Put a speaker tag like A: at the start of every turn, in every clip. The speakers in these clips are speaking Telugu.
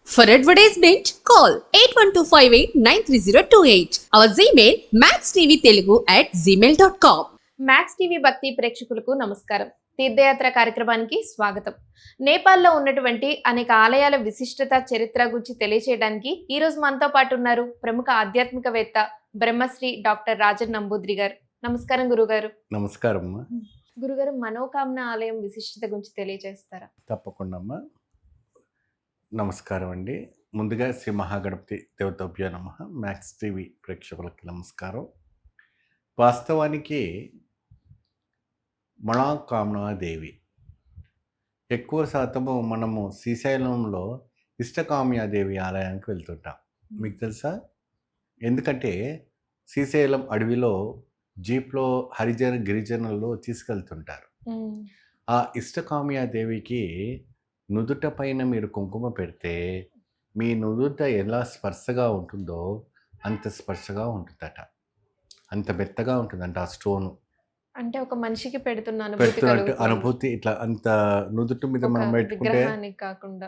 A: For advertisement, call 8125893028. Our Gmail maxtvtelugu@gmail.com.
B: Max TV భక్తి ప్రేక్షకులకు నమస్కారం. తీర్థయాత్ర కార్యక్రమానికి స్వాగతం. నేపాల్లో ఉన్నటువంటి అనేక ఆలయాల విశిష్టత, చరిత్ర గురించి తెలియచేయడానికి ఈ రోజు మనతో పాటు ఉన్నారు ప్రముఖ ఆధ్యాత్మికవేత్త బ్రహ్మశ్రీ డాక్టర్ రాజన్ నంబూద్రి గారు. నమస్కారం గురుగారు.
C: నమస్కారం అమ్మా.
B: గురుగారు, మనోకామన ఆలయం విశిష్టత గురించి తెలియజేస్తారా?
C: తప్పకుండా అమ్మా. నమస్కారం అండి. ముందుగా శ్రీ మహాగణపతి దేవతాభ్యో నమః. మ్యాక్స్ టీవీ ప్రేక్షకులకి నమస్కారం. వాస్తవానికి మనోకామనాదేవి ఎక్కువ శాతము మనము శ్రీశైలంలో ఇష్టకామ్యాదేవి ఆలయానికి వెళ్తుంటాం. మీకు తెలుసా? ఎందుకంటే శ్రీశైలం అడవిలో జీప్లో హరిజన గిరిజనులు తీసుకెళ్తుంటారు. ఆ ఇష్టకామ్యాదేవికి నుదుట పైన మీరు కుంకుమ పెడితే మీ నుదుట ఎలా స్పర్శగా ఉంటుందో అంత స్పర్శగా ఉంటుందట. అంత మెత్తగా ఉంటుందంట ఆ స్టోను.
B: అంటే ఒక మనిషికి పెడుతున్న
C: పెడుతున్నట్టు అనుభూతి. ఇట్లా అంత నుదుటి మీద మనం పెట్టుకుంటే
B: విగ్రహానికి కాకుండా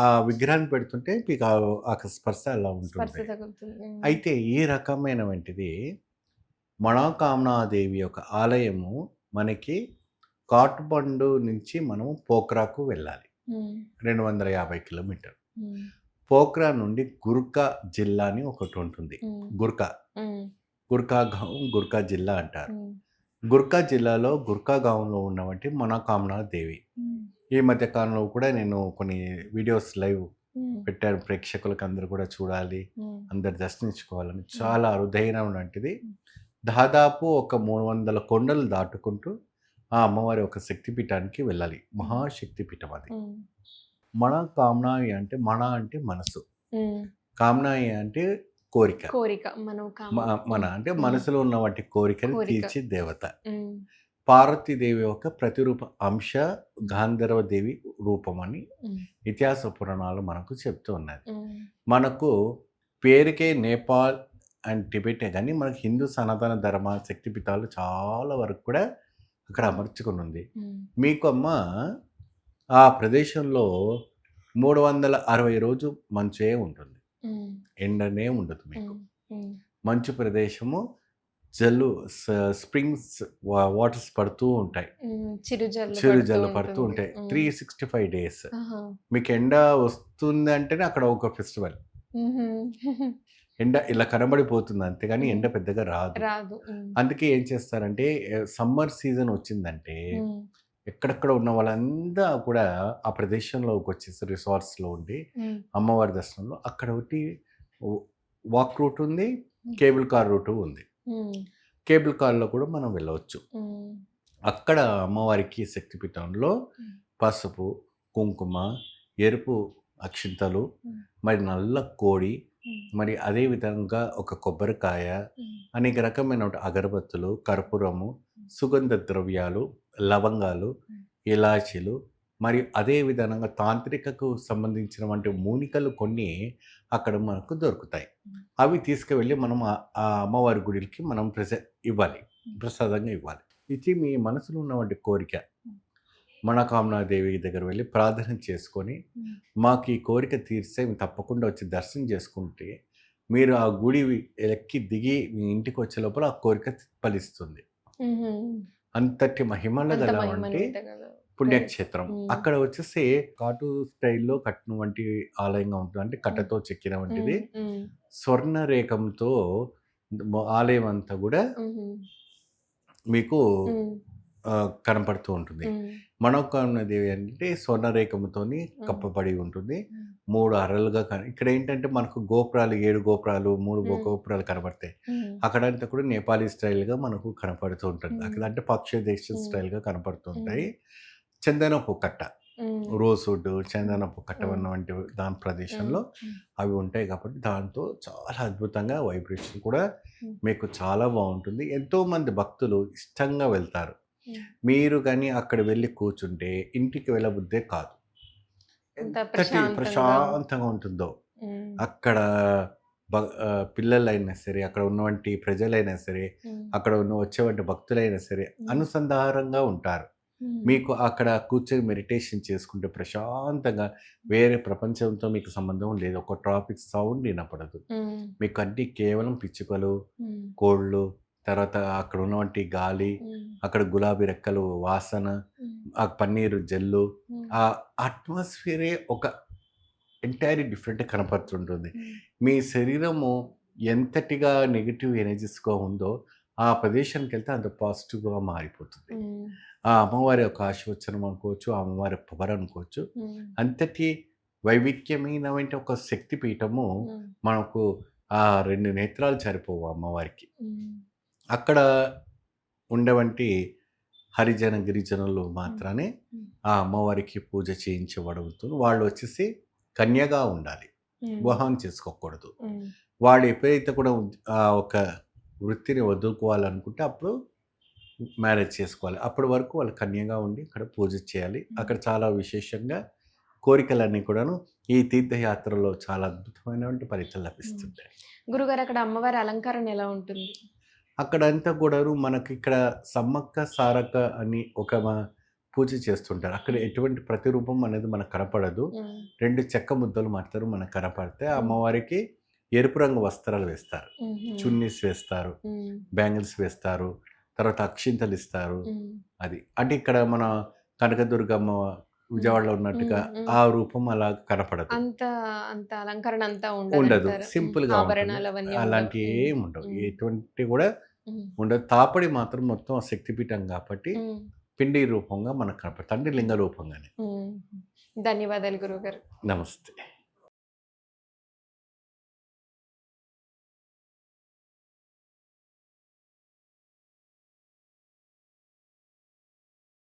C: ఆ విగ్రహాన్ని పెడుతుంటే మీకు ఆ స్పర్శ అలా
B: స్పర్శ
C: ఉంటుంది.
B: తగులుతుంది.
C: అయితే ఈ రకమైన వంటిది మనోకామనాదేవి యొక్క ఆలయము మనకి కాటుబండు నుంచి మనం పోఖ్రాకు వెళ్ళాలి. 250 కిలోమీటర్. పోఖ్రా నుండి గుర్కా జిల్లా అని ఒకటి ఉంటుంది. గుర్కా జిల్లా అంటారు. గుర్కా జిల్లాలో గుర్కా గాంలో ఉన్నవంటి మనోకామనా దేవి. ఈ మధ్య కాలంలో కూడా నేను కొన్ని వీడియోస్ లైవ్ పెట్టాను. ప్రేక్షకులకు అందరూ కూడా చూడాలి, అందరు దర్శించుకోవాలని. చాలా అరుదైన వంటిది. దాదాపు ఒక 300 కొండలు దాటుకుంటూ ఆ అమ్మవారి ఒక శక్తిపీఠానికి వెళ్ళాలి. మహాశక్తిపీఠం అది. మనోకామనాయి అంటే అంటే మనసు, కామనాయి అంటే కోరిక. మన అంటే మనసులో ఉన్న వాటి కోరికని తీర్చే దేవత. పార్వతీదేవి యొక్క ప్రతిరూప అంశ గాంధర్వ దేవి రూపం అని ఇతిహాస పురాణాలు మనకు చెప్తూ ఉన్నది. మనకు పేరుకే నేపాల్ అండ్ టిబెటే కానీ మనకు హిందూ సనాతన ధర్మ శక్తిపీఠాలు చాలా వరకు కూడా అక్కడ అమర్చుకుని ఉంది. మీకు అమ్మ ఆ ప్రదేశంలో 360 రోజు మంచే ఉంటుంది, ఎండనే ఉండదు. మీకు మంచు ప్రదేశము, స్ప్రింగ్స్ వాటర్స్ పడుతూ ఉంటాయి, చిరుజల్లు పడుతూ ఉంటాయి 365 days. మీకు ఎండ వస్తుంది అంటేనే అక్కడ ఒక ఫెస్టివల్. ఎండ ఇలా కనబడిపోతుంది అంతేగాని ఎండ పెద్దగా రాదు. అందుకే ఏం చేస్తారంటే సమ్మర్ సీజన్ వచ్చిందంటే ఎక్కడెక్కడ ఉన్న వాళ్ళంతా కూడా ఆ ప్రదేశంలోకి వచ్చేసి రిసార్ట్స్లో ఉండి అమ్మవారి దర్శనంలో అక్కడ ఒకటి వాక్ రూట్ ఉంది, కేబుల్ కార్ రూట్ ఉంది. కేబుల్ కార్లో కూడా మనం వెళ్ళవచ్చు. అక్కడ అమ్మవారికి శక్తిపీఠంలో పసుపు, కుంకుమ, ఎరుపు అక్షింతలు, మరి నల్ల కోడి, మరి అదే విధంగా ఒక కొబ్బరికాయ, అనేక రకమైన అగరబత్తులు, కర్పూరము, సుగంధ ద్రవ్యాలు, లవంగాలు, ఇలాచీలు, మరియు అదే విధంగా తాంత్రికకు సంబంధించినటువంటి మూలికలు కొన్ని అక్కడ మనకు దొరుకుతాయి. అవి తీసుకువెళ్ళి మనం ఆ అమ్మవారి గుడికి మనం ప్రసాదంగా ఇవ్వాలి. ఇది మీ మనసులో ఉన్నటువంటి కోరిక మనోకామనాదేవి దగ్గర వెళ్ళి ప్రార్థన చేసుకొని మాకు ఈ కోరిక తీర్స్తే తప్పకుండా వచ్చి దర్శనం చేసుకుంటే మీరు ఆ గుడి ఎక్కి దిగి మీ ఇంటికి వచ్చే లోపల ఆ కోరిక ఫలిస్తుంది. అంతటి మహిమల గల వంటి పుణ్యక్షేత్రం. అక్కడ వచ్చేసి కాటు స్టైల్లో కట్టిన వంటి ఆలయంగా ఉంటుంది. అంటే కట్టతో చెక్కిన వంటిది, స్వర్ణ రేఖంతో ఆలయం అంతా కూడా మీకు కనపడుతూ ఉంటుంది. మనోకామనాదేవి అంటే స్వర్ణరేఖముతోని కప్పబడి ఉంటుంది. 3 అరలుగా ఇక్కడ ఏంటంటే మనకు గోపురాలు 7 గోపురాలు 3 గోపురాలు కనబడతాయి. అక్కడంతా కూడా నేపాలీ స్టైల్గా మనకు కనపడుతూ ఉంటుంది. అక్కడ అంటే పక్షి దేశ స్టైల్గా కనపడుతుంటాయి. చందనపు కట్ట, రోజ్వుడ్, చందనపు కట్ట వంటి దాని ప్రదేశంలో అవి ఉంటాయి కాబట్టి దాంతో చాలా అద్భుతంగా వైబ్రేషన్ కూడా మీకు చాలా బాగుంటుంది. ఎంతోమంది భక్తులు ఇష్టంగా వెళ్తారు. మీరు కానీ అక్కడ వెళ్ళి కూర్చుంటే ఇంటికి వెళ్ళబుద్దే కాదు. ఎంతటి ప్రశాంతంగా ఉంటుందో అక్కడ. పిల్లలైనా సరే, అక్కడ ఉన్నవంటి ప్రజలైనా సరే, అక్కడ వచ్చేవంటి భక్తులైనా సరే అనుసంధానంగా ఉంటారు. మీకు అక్కడ కూర్చొని మెడిటేషన్ చేసుకుంటే ప్రశాంతంగా వేరే ప్రపంచంతో మీకు సంబంధం లేదు. ఒక ట్రాఫిక్ సౌండ్ వినపడదు. మీకు అన్నీ కేవలం పిచ్చుకలు, కోళ్ళు, తర్వాత అక్కడ ఉన్నవంటి గాలి, అక్కడ గులాబీ రెక్కలు వాసన, ఆ పన్నీరు జల్లు, ఆ అట్మాస్ఫియరే ఒక ఎంటైర్లీ డిఫరెంట్ కనపడుతుంటుంది. మీ శరీరము ఎంతటిగా నెగిటివ్ ఎనర్జీస్గా ఉందో ఆ ప్రదేశానికి వెళ్తే అంత పాజిటివ్గా మారిపోతుంది. ఆ అమ్మవారి యొక్క ఆశీర్వచనం అనుకోవచ్చు, ఆ అమ్మవారి పవర్ అనుకోవచ్చు. అంతటి వైవిధ్యమైనటువంటి ఒక శక్తి పీఠము మనకు ఆ 2 నేత్రాలు సరిపోవు అమ్మవారికి. అక్కడ ఉండేవంటి హరిజన గిరిజనులు మాత్రమే ఆ అమ్మవారికి పూజ చేయించబడుతుంది. వాళ్ళు వచ్చేసి కన్యగా ఉండాలి, వివాహం చేసుకోకూడదు. వాళ్ళు ఎప్పుడైతే కూడా ఒక వృత్తిని వదులుకోవాలనుకుంటే అప్పుడు మ్యారేజ్ చేసుకోవాలి. అప్పటి వరకు వాళ్ళు కన్యగా ఉండి ఇక్కడ పూజ చేయాలి. అక్కడ చాలా విశేషంగా కోరికలన్నీ కూడాను ఈ తీర్థయాత్రలో చాలా అద్భుతమైనటువంటి ఫలితాలు లభిస్తుంటాయి.
B: గురుగారు, అక్కడ అమ్మవారి అలంకరణ ఎలా ఉంటుంది?
C: అక్కడంతా కూడాను మనకి ఇక్కడ సమ్మక్క సారక్క అని ఒక పూజ చేస్తుంటారు. అక్కడ ఎటువంటి ప్రతిరూపం అనేది మనకు కనపడదు. 2 చెక్క ముద్దలు మాత్రం మనకు కనపడితే అమ్మవారికి ఎరుపు రంగు వస్త్రాలు వేస్తారు, చున్నీస్ వేస్తారు, బ్యాంగిల్స్ వేస్తారు, తర్వాత అక్షింతలు ఇస్తారు. అది అంటే ఇక్కడ మన కనకదుర్గమ్మ విజయవాడలో ఉన్నట్టుగా ఆ రూపం అలా కనపడదు.
B: అంత అలంకరణ అంతా
C: ఉండదు, సింపుల్ గా అలాంటి ఏమి ఉండవు, ఎటువంటి కూడా ఉండదు. తాపడి మాత్రం మొత్తం శక్తిపీఠం కాబట్టి పిండి రూపంగా మనకు కనపడుతుంది, లింగ రూపంగానే.
B: ధన్యవాదాలు గురుగారు.
C: నమస్తే.